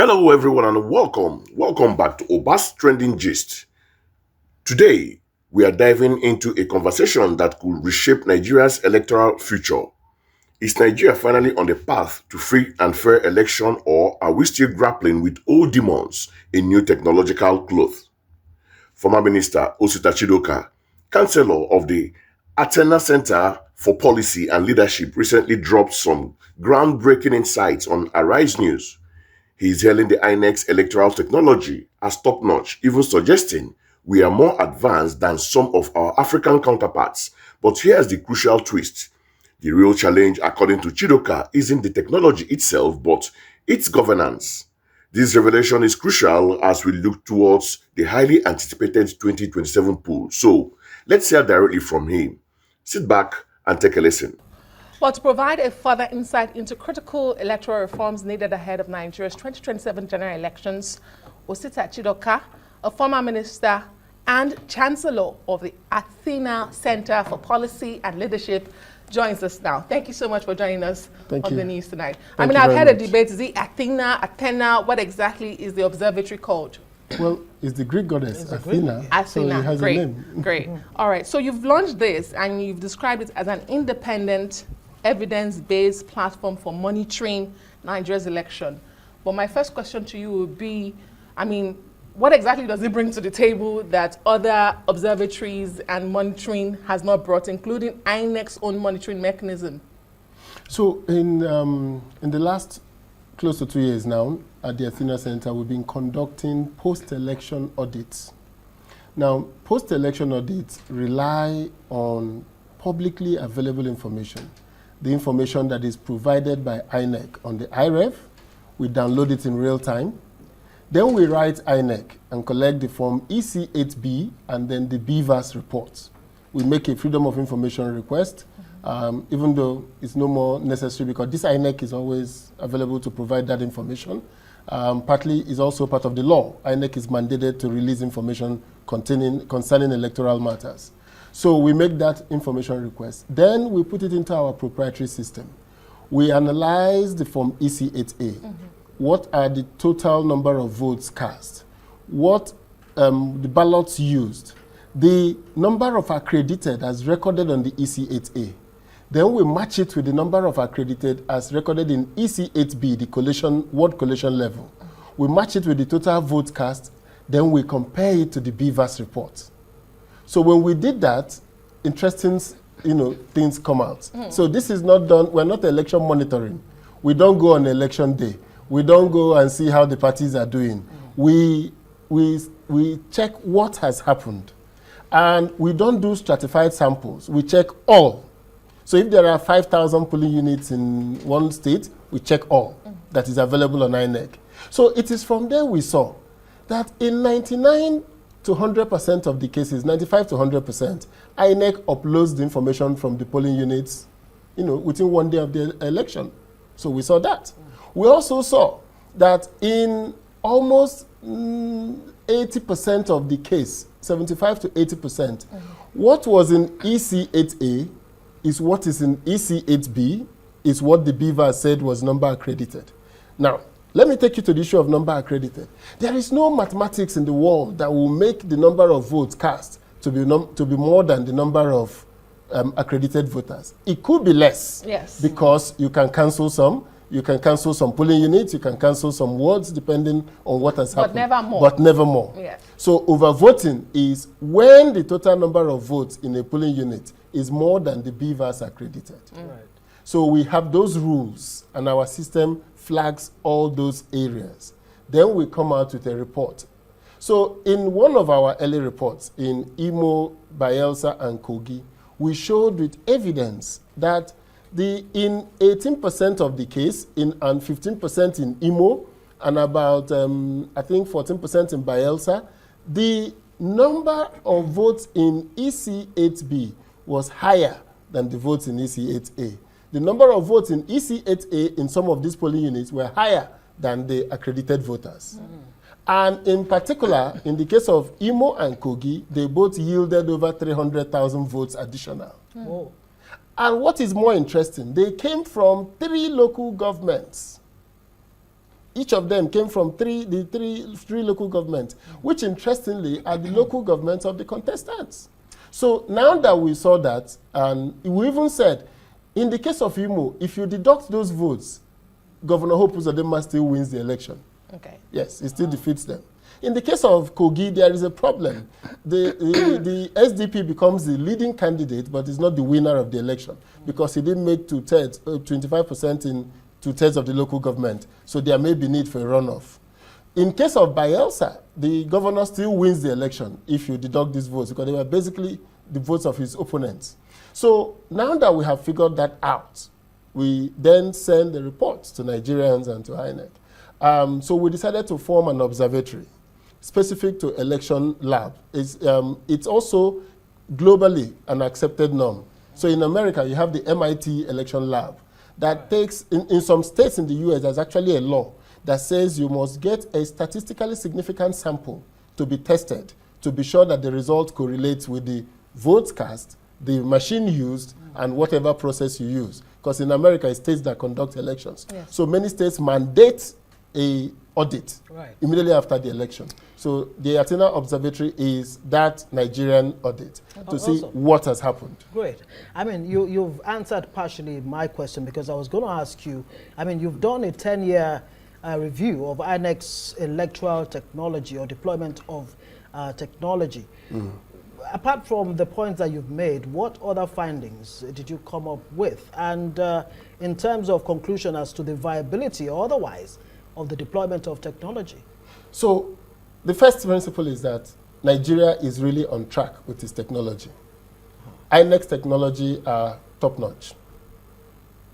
Hello everyone and welcome. Welcome back to Obas Trending Gist. Today, we are diving into a conversation that could reshape Nigeria's electoral future. Is Nigeria finally on the path to free and fair election, or are we still grappling with old demons in new technological clothes? Former Minister Osita Chidoka, Chancellor of the Athena Center for Policy and Leadership, recently dropped some groundbreaking insights on Arise News. He is hailing the Inec's electoral technology as top-notch, even suggesting we are more advanced than some of our African counterparts. But here's the crucial twist. The real challenge, according to Chidoka, isn't the technology itself, but its governance. This revelation is crucial as we look towards the highly anticipated 2027 poll. So, let's hear directly from him. Sit back and take a listen. Well, to provide a further insight into critical electoral reforms needed ahead of Nigeria's 2027 general elections, Osita Chidoka, a former minister and chancellor of the Athena Center for Policy and Leadership, joins us now. Thank you so much for joining us on the news tonight. I've had a debate. Is it Athena? What exactly is the observatory called? Well, it's the Greek goddess, Athena. So it has a name. Great. All right. So you've launched this and you've described it as an independent, evidence-based platform for monitoring Nigeria's election. But my first question to you would be, what exactly does it bring to the table that other observatories and monitoring has not brought, including Inec's own monitoring mechanism? So in the last close to 2 years now, at the Athena Center, we've been conducting post-election audits. Now, post-election audits rely on publicly available information. The information that is provided by Inec on the IREV, we download it in real time. Then we write Inec and collect the form EC8B and then the BVAS reports. We make a freedom of information request, even though it's no more necessary because this Inec is always available to provide that information. Partly is also part of the law. Inec is mandated to release information concerning electoral matters. So we make that information request. Then we put it into our proprietary system. We analyze the form EC8A. What are the total number of votes cast? What the ballots used? The number of accredited as recorded on the EC8A. Then we match it with the number of accredited as recorded in EC8B, the word collation level. We match it with the total votes cast. Then we compare it to the BVAS report. So when we did that, interesting, things come out. So this is not done. We're not election monitoring. We don't go on election day. We don't go and see how the parties are doing. We check what has happened, and we don't do stratified samples. We check all. So if there are 5,000 polling units in one state, we check all that is available on Inec. So it is from there we saw that in 99 to 100% of the cases, 95 to 100%, INEC uploads the information from the polling units, within 1 day of the election. So we saw that. We also saw that in almost 80% of the case, 75 to 80%, what was in EC8A is what is in EC8B, is what the BVAS said was number accredited. Now, let me take you to the issue of number accredited. There is no mathematics in the world that will make the number of votes cast to be more than the number of accredited voters. It could be less, yes, because you can cancel some. You can cancel some polling units. You can cancel some wards, depending on what has happened. But never more. Yes. So overvoting is when the total number of votes in a polling unit is more than the BVAS accredited. Right. So we have those rules, and our system flags all those areas. Then we come out with a report. So in one of our early reports in Imo, Bayelsa, and Kogi, we showed with evidence that in 18% of the case, and 15% in Imo, and about, 14% in Bayelsa, the number of votes in EC8B was higher than the votes in EC8A. The number of votes in EC8A in some of these polling units were higher than the accredited voters. And in particular, in the case of Imo and Kogi, they both yielded over 300,000 votes additional. And what is more interesting, they came from 3 local governments. Each of them came from three local governments, which interestingly are the local governments of the contestants. So now that we saw that, and we even said, in the case of Imo, if you deduct those votes, Governor Hope Uzodinmma'S still wins the election. Okay. Yes, he still defeats them. In the case of Kogi, there is a problem. The SDP becomes the leading candidate, but is not the winner of the election because he didn't make 25% in 2/3 of the local government. So there may be need for a runoff. In case of Bayelsa, the governor still wins the election if you deduct these votes because they were basically the votes of his opponents. So now that we have figured that out, we then send the reports to Nigerians and to Inec. So we decided to form an observatory specific to election lab. It's also globally an accepted norm. So in America, you have the MIT election lab that takes, in some states in the US, there's actually a law that says you must get a statistically significant sample to be tested to be sure that the result correlates with the votes cast, the machine used, and whatever process you use. Because in America, it's states that conduct elections. Yes. So many states mandate a audit immediately after the election. So the Athena Observatory is that Nigerian audit to see what has happened. Great. I mean, you've answered partially my question because I was going to ask you, I mean, you've done a 10-year review of Inec's electoral technology or deployment of technology. Apart from the points that you've made, what other findings did you come up with? And in terms of conclusion as to the viability or otherwise of the deployment of technology? So the first principle is that Nigeria is really on track with its technology. Inec's technology are top-notch.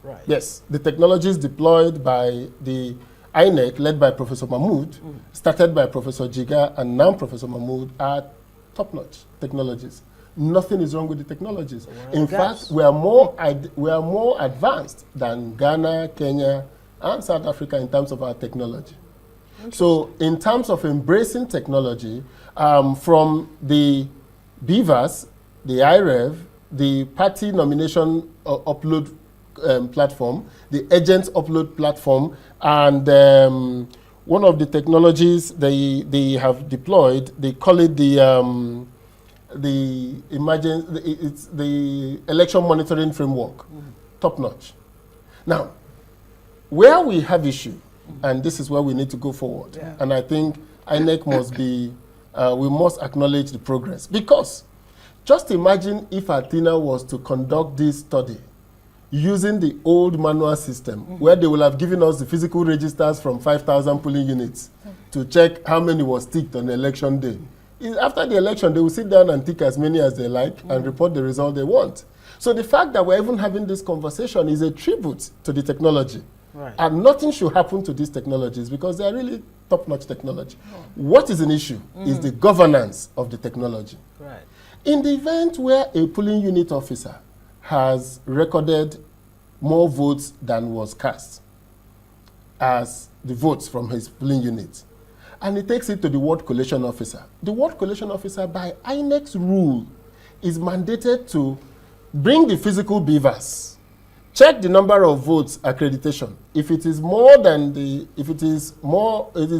Right. Yes, the technologies deployed by the Inec, led by Professor Mahmood, started by Professor Jiga, and now Professor Mahmood, are top-notch technologies. Nothing is wrong with the technologies. In fact, we are more advanced than Ghana, Kenya, and South Africa in terms of our technology. So in terms of embracing technology, from the BVAS, the IREV, the party nomination upload platform, the agent upload platform, and one of the technologies they have deployed, they call it the election monitoring framework, top notch. Now, where we have issue, and this is where we need to go forward, and I think Inec must be, we must acknowledge the progress, because just imagine if Athena was to conduct this study using the old manual system, where they will have given us the physical registers from 5,000 polling units to check how many was ticked on election day. After the election, they will sit down and tick as many as they like and report the result they want. So the fact that we're even having this conversation is a tribute to the technology. Right. And nothing should happen to these technologies because they are really top-notch technology. What is an issue is the governance of the technology. Right. In the event where a polling unit officer has recorded more votes than was cast as the votes from his polling unit, and he takes it to the ward collation officer. The ward collation officer, by INEC's rule, is mandated to bring the physical beavers, check the number of votes accreditation. If it is more than it is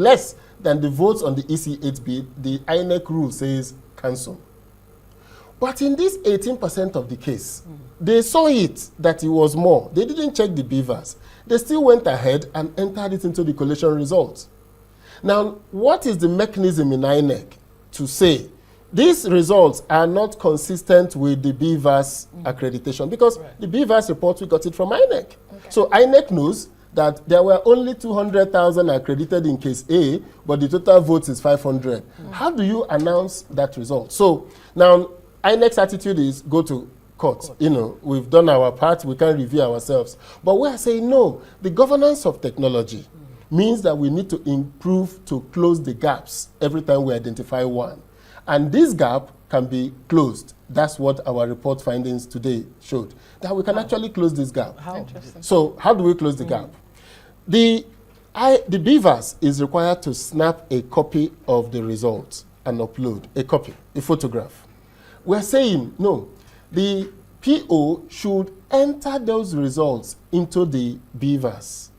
less than the votes on the EC8B, the INEC rule says cancel. But in this 18% of the case, they saw it that it was more. They didn't check the beavers. They still went ahead and entered it into the collation results. Now, what is the mechanism in INEC to say these results are not consistent with the beavers accreditation? Because the beavers report, we got it from INEC. Okay. So INEC knows that there were only 200,000 accredited in case A, but the total votes is 500. How do you announce that result? So now, INEC's attitude is go to court. You know, we've done our part, we can review ourselves. But we are saying no, the governance of technology means that we need to improve to close the gaps every time we identify one. And this gap can be closed. That's what our report findings today showed, that we can actually close this gap. How? So how do we close the gap? The beavers is required to snap a copy of the results and upload a copy, a photograph. We're saying, no, the PO should enter those results into the beavers.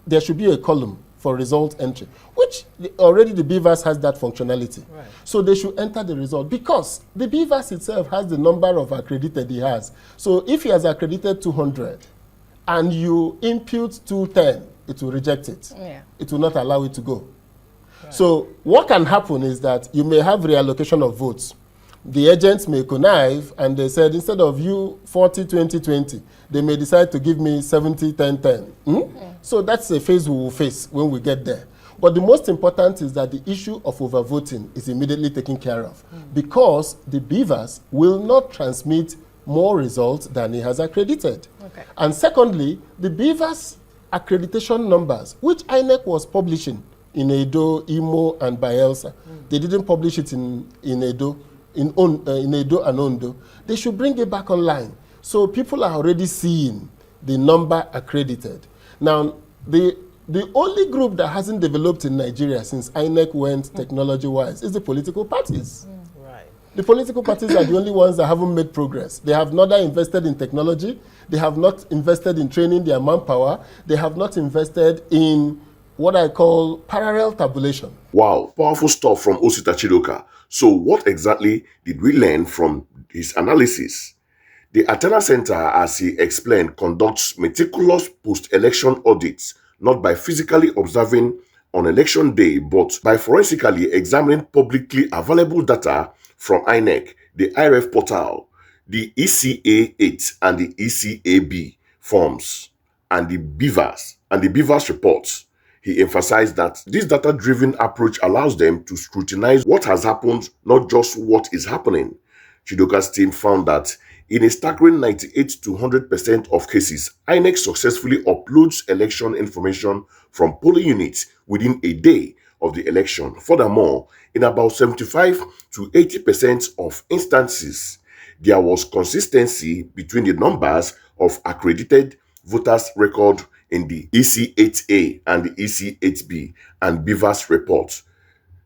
There should be a column for result entry, which already the BVAS has that functionality. Right. So they should enter the result because the BVAS itself has the number of accredited he has. So if he has accredited 200 and you impute 210, it will reject it. Yeah. It will not allow it to go. Right. So what can happen is that you may have reallocation of votes. The agents may connive and they said instead of you 40, 20, 20, they may decide to give me 70, 10, 10. Yeah. So that's a phase we will face when we get there. But the most important is that the issue of overvoting is immediately taken care of because the BVAS will not transmit more results than he has accredited. Okay. And secondly, the BVAS accreditation numbers, which Inec was publishing in Edo, Imo, and Bayelsa, they didn't publish it in Edo. In Edo and Ondo, they should bring it back online. So people are already seeing the number accredited. Now, the only group that hasn't developed in Nigeria since INEC went technology-wise is the political parties. Right. The political parties are the only ones that haven't made progress. They have neither invested in technology, they have not invested in training their manpower, they have not invested in what I call parallel tabulation. Wow, powerful stuff from Osita Chidoka. So what exactly did we learn from his analysis? The Atena Center, as he explained, conducts meticulous post-election audits, not by physically observing on election day, but by forensically examining publicly available data from INEC, the IRF portal, the ECA8 and the ECAB forms, and the BVAS reports. He emphasized that this data-driven approach allows them to scrutinize what has happened, not just what is happening. Chidoka's team found that in a staggering 98 to 100% of cases, INEC successfully uploads election information from polling units within a day of the election. Furthermore, in about 75 to 80% of instances, there was consistency between the numbers of accredited voters' record in the EC8A and the EC8B and BVAS reports.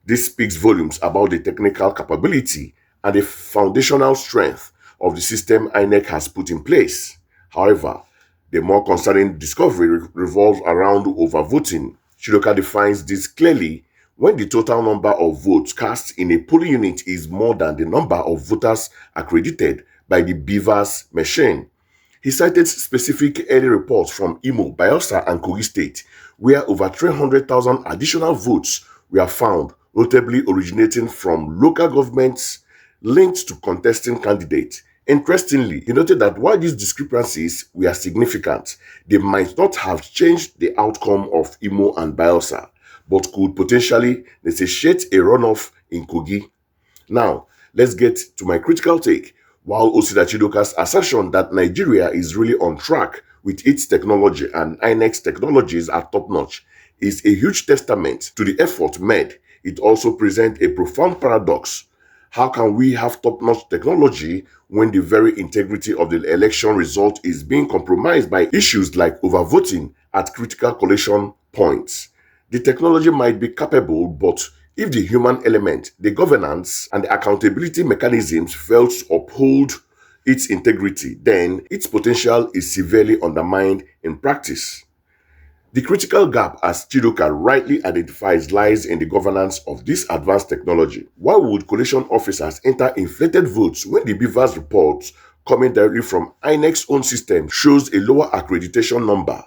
This speaks volumes about the technical capability and the foundational strength of the system INEC has put in place. However, the more concerning discovery revolves around overvoting. Chidoka defines this clearly when the total number of votes cast in a polling unit is more than the number of voters accredited by the BVAS machine. He cited specific early reports from Imo, Bayelsa, and Kogi State, where over 300,000 additional votes were found, notably originating from local governments linked to contesting candidates. Interestingly, he noted that while these discrepancies were significant, they might not have changed the outcome of Imo and Bayelsa, but could potentially necessitate a runoff in Kogi. Now, let's get to my critical take. While Osita Chidoka's assertion that Nigeria is really on track with its technology and INEC's technologies are top-notch is a huge testament to the effort made, it also presents a profound paradox. How can we have top-notch technology when the very integrity of the election result is being compromised by issues like overvoting at critical collation points? The technology might be capable, but if the human element, the governance, and the accountability mechanisms fail to uphold its integrity, then its potential is severely undermined in practice. The critical gap, as Chidoka rightly identifies, lies in the governance of this advanced technology. Why would collation officers enter inflated votes when the BVAS reports coming directly from INEC's own system shows a lower accreditation number?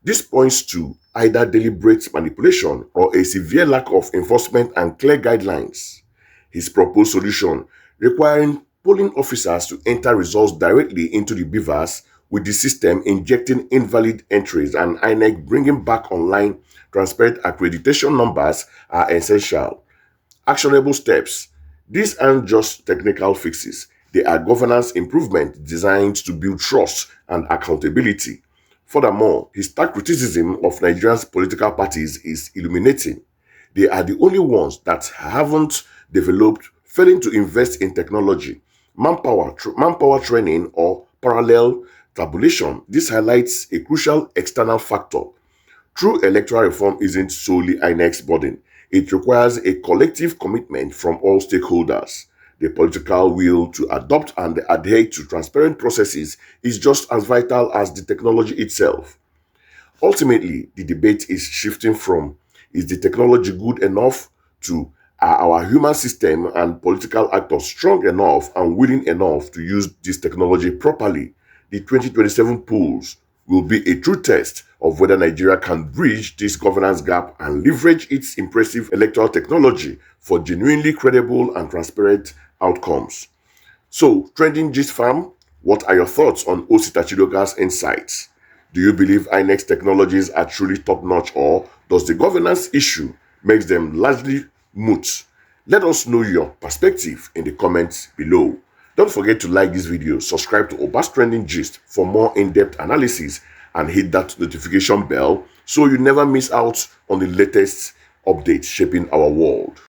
This points to either deliberate manipulation or a severe lack of enforcement and clear guidelines. His proposed solution, requiring polling officers to enter results directly into the BVAS, with the system injecting invalid entries and INEC bringing back online transparent accreditation numbers, are essential. Actionable steps. These aren't just technical fixes. They are governance improvements designed to build trust and accountability. Furthermore, his stark criticism of Nigeria's political parties is illuminating. They are the only ones that haven't developed, failing to invest in technology, manpower training, or parallel tabulation. This highlights a crucial external factor. True electoral reform isn't solely INEC's burden. It requires a collective commitment from all stakeholders. The political will to adopt and adhere to transparent processes is just as vital as the technology itself. Ultimately, the debate is shifting from Is the technology good enough? Are our human system and political actors strong enough and willing enough to use this technology properly? The 2027 polls will be a true test of whether Nigeria can bridge this governance gap and leverage its impressive electoral technology for genuinely credible and transparent outcomes. So, Trending Gist fam, what are your thoughts on Osita Chidoka's insights? Do you believe INEC's technologies are truly top-notch, or does the governance issue make them largely moot? Let us know your perspective in the comments below. Don't forget to like this video, subscribe to Obas Trending Gist for more in-depth analysis, and hit that notification bell so you never miss out on the latest updates shaping our world.